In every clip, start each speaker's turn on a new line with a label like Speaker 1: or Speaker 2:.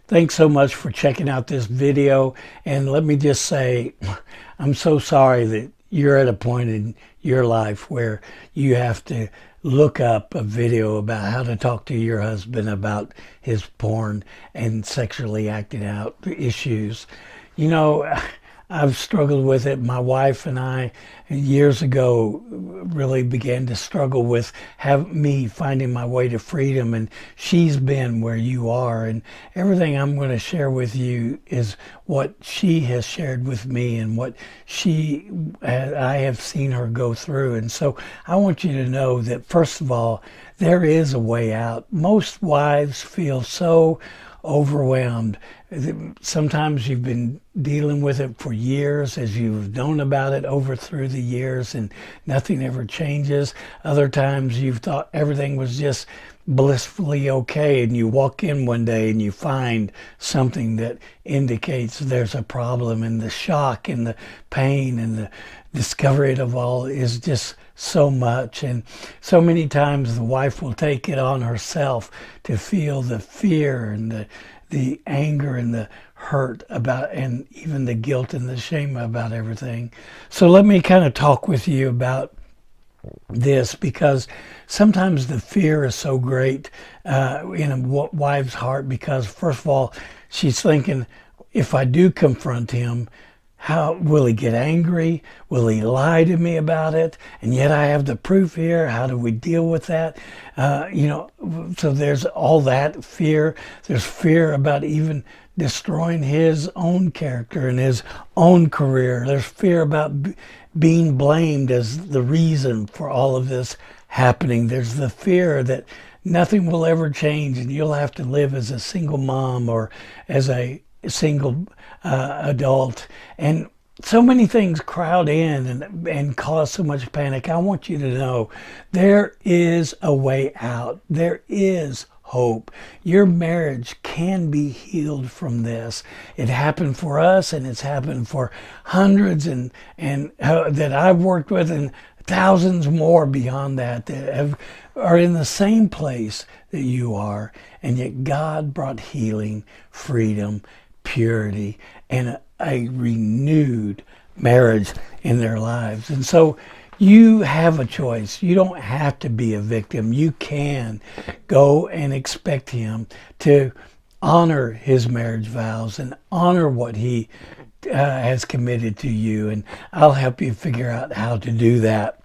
Speaker 1: Thanks so much for checking out this video. And let me just say, I'm so sorry that you're at a point in your life where you have to look up a video about how to talk to your husband about his porn and sexually acting out issues. You know, I've struggled with it. My wife and I, years ago, really began to struggle with me finding my way to freedom, and she's been where you are. And everything I'm going to share with you is what she has shared with me and what I have seen her go through. And so I want you to know that, first of all, there is a way out. Most wives feel so overwhelmed. Sometimes you've been dealing with it for years, as you've known about it over through the years, and nothing ever changes. Other times you've thought everything was just blissfully okay, and you walk in one day and you find something that indicates there's a problem, and the shock and the pain and the discovery of all is just so much. And so many times the wife will take it on herself to feel the fear and the anger and the hurt about, and even the guilt and the shame about everything. So let me kind of talk with you about this, because sometimes the fear is so great in a wife's heart, because first of all, she's thinking, if I do confront him, how will he get angry? Will he lie to me about it? And yet I have the proof here. How do we deal with that? So there's all that fear. There's fear about even destroying his own character and his own career. There's fear about being blamed as the reason for all of this happening. There's the fear that nothing will ever change and you'll have to live as a single mom or as a single adult. And so many things crowd in and cause so much panic. I want you to know there is a way out. There is hope. Your marriage can be healed from this. It happened for us, and it's happened for hundreds and that I've worked with, and thousands more beyond that are in the same place that you are. And yet God brought healing, freedom, purity, and a renewed marriage in their lives. And so you have a choice. You don't have to be a victim. You can go and expect him to honor his marriage vows and honor what he has committed to you. And I'll help you figure out how to do that.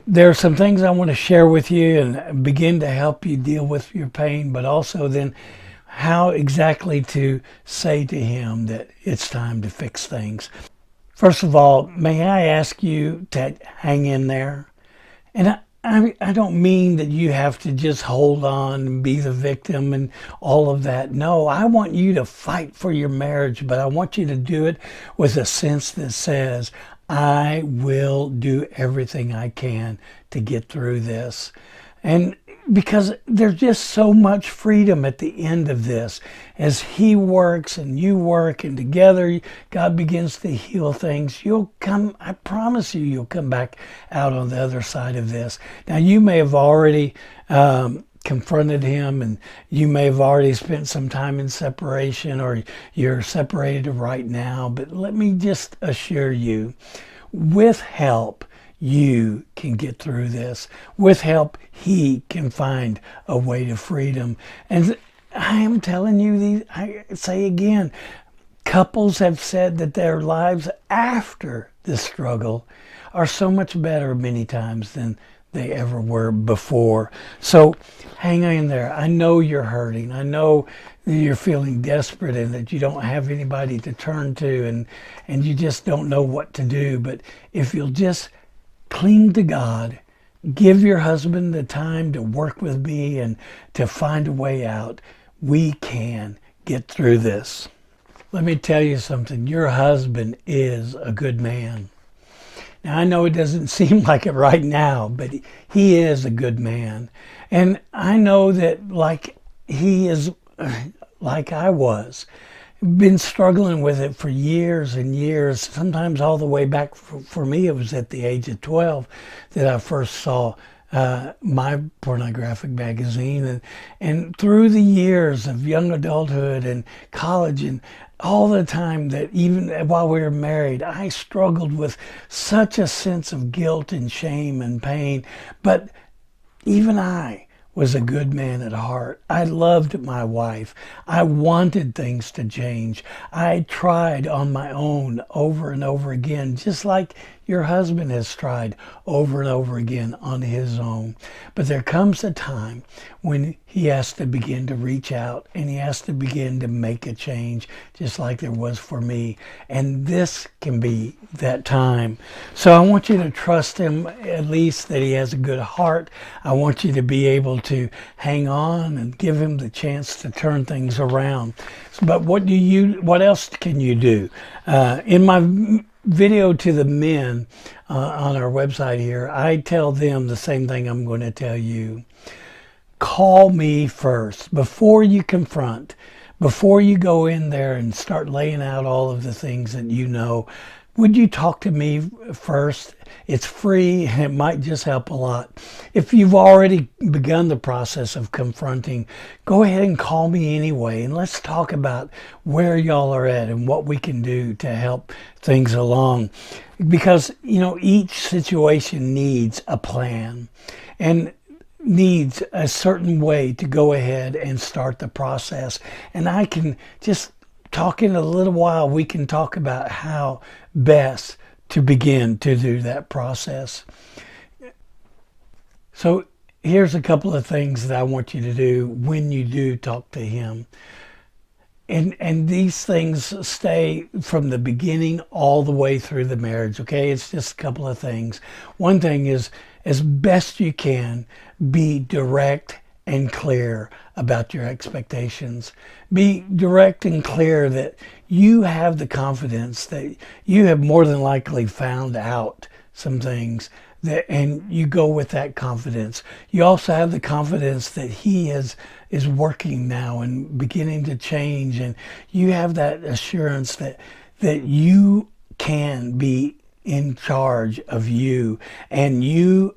Speaker 1: There are some things I want to share with you and begin to help you deal with your pain, but also then how exactly to say to him that it's time to fix things. First of all, may I ask you to hang in there? And I don't mean that you have to just hold on and be the victim and all of that. No, I want you to fight for your marriage, but I want you to do it with a sense that says, I will do everything I can to get through this. And because there's just so much freedom at the end of this. As he works and you work and together God begins to heal things, I promise you'll come back out on the other side of this. Now, you may have already confronted him, and you may have already spent some time in separation, or you're separated right now, but let me just assure you, with help, you can get through this. With help, he can find a way to freedom. And I am telling you, I say again, couples have said that their lives after the struggle are so much better many times than they ever were before. So hang in there. I know you're hurting. I know that you're feeling desperate and that you don't have anybody to turn to, and you just don't know what to do. But if you'll just cling to God, give your husband the time to work with me and to find a way out, we can get through this. Let me tell you something. Your husband is a good man. Now, I know it doesn't seem like it right now, but he is a good man. And I know that like he is, like I was, been struggling with it for years and years, sometimes all the way back. For me, it was at the age of 12 that I first saw my pornographic magazine, and through the years of young adulthood and college and all the time that even while we were married, I struggled with such a sense of guilt and shame and pain. But even I was a good man at heart. I loved my wife. I wanted things to change. I tried on my own over and over again, just like your husband has tried over and over again on his own. But there comes a time when he has to begin to reach out and he has to begin to make a change, just like there was for me. And this can be that time. So I want you to trust him, at least that he has a good heart. I want you to be able to hang on and give him the chance to turn things around. But what else can you do? In my video to the men on our website here, I tell them the same thing I'm going to tell you. Call me first before you confront, before you go in there and start laying out all of the things that you know. Would you talk to me first? It's free and it might just help a lot. If you've already begun the process of confronting, go ahead and call me anyway, and let's talk about where y'all are at and what we can do to help things along. Because, each situation needs a plan and needs a certain way to go ahead and start the process. And I can just talk in a little while, we can talk about how best to begin to do that process. So here's a couple of things that I want you to do when you do talk to him. And these things stay from the beginning all the way through the marriage, okay? It's just a couple of things. One thing is, as best you can, be direct and clear about your expectations. Be direct and clear that you have the confidence that you have more than likely found out some things, and you go with that confidence. You also have the confidence that he is working now and beginning to change, and you have that assurance that you can be in charge of you, and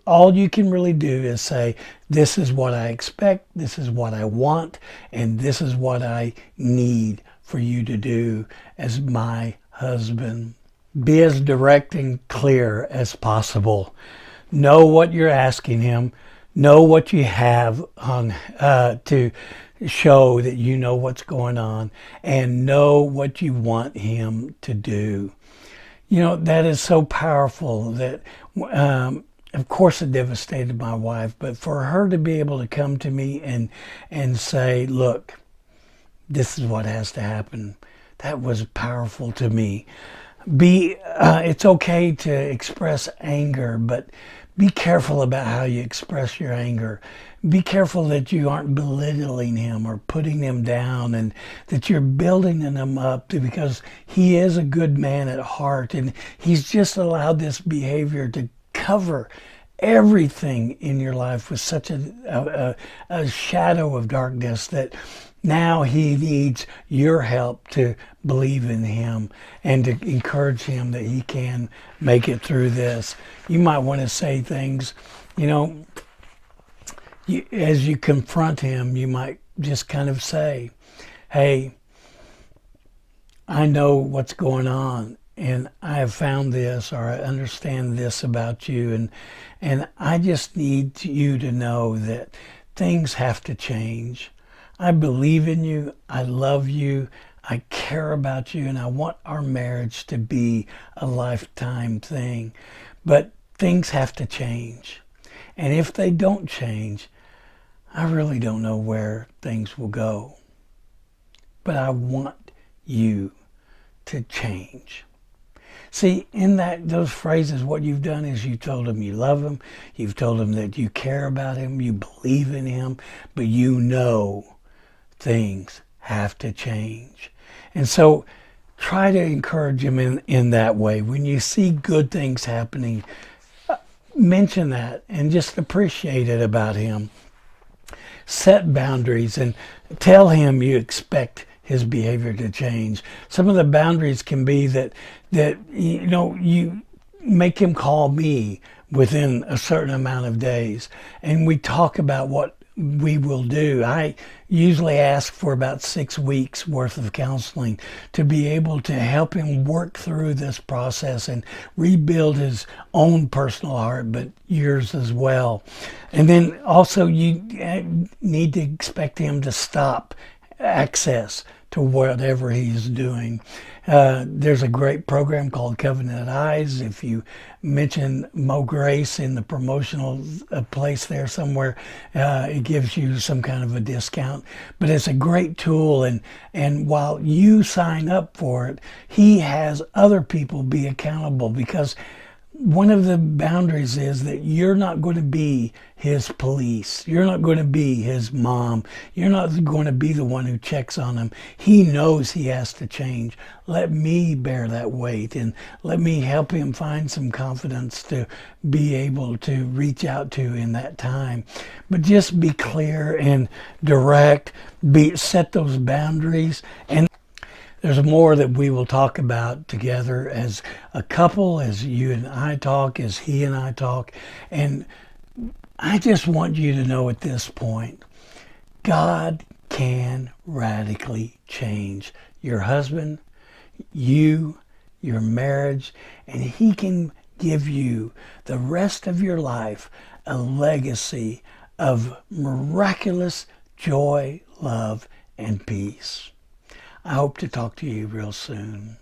Speaker 1: all you can really do is say, this is what I expect, this is what I want, and this is what I need for you to do as my husband. Be as direct and clear as possible. Know what you're asking him. Know what you have on to show that you know what's going on, and know what you want him to do. That is so powerful that, of course, it devastated my wife, but for her to be able to come to me and say, look, this is what has to happen, that was powerful to me. It's okay to express anger, but be careful about how you express your anger. Be careful that you aren't belittling him or putting him down, and that you're building him up, because he is a good man at heart, and he's just allowed this behavior to cover everything in your life with such a shadow of darkness that now he needs your help to believe in him and to encourage him that he can make it through this. You might want to say things, as you confront him, you might just kind of say, hey, I know what's going on, and I have found this, or I understand this about you, and I just need you to know that things have to change. I believe in you, I love you, I care about you, and I want our marriage to be a lifetime thing. But things have to change. And if they don't change, I really don't know where things will go. But I want you to change. See, in those phrases, what you've done is you told him you love him, you've told him that you care about him, you believe in him, but you know things have to change. And so try to encourage him in that way. When you see good things happening, mention that and just appreciate it about him. Set boundaries and tell him you expect his behavior to change. Some of the boundaries can be that you make him call me within a certain amount of days. And we talk about what we will do. I usually ask for about 6 weeks worth of counseling to be able to help him work through this process and rebuild his own personal heart, but yours as well. And then also you need to expect him to stop access to whatever he's doing. There's a great program called Covenant Eyes. If you mention Mo Grace in the promotional place there somewhere, it gives you some kind of a discount. But it's a great tool, and while you sign up for it, he has other people be accountable, because one of the boundaries is that you're not going to be his police. You're not going to be his mom. You're not going to be the one who checks on him. He knows he has to change. Let me bear that weight, and let me help him find some confidence to be able to reach out to in that time. But just be clear and direct. Set those boundaries, and there's more that we will talk about together as a couple, as you and I talk, as he and I talk. And I just want you to know at this point, God can radically change your husband, you, your marriage, and he can give you the rest of your life a legacy of miraculous joy, love, and peace. I hope to talk to you real soon.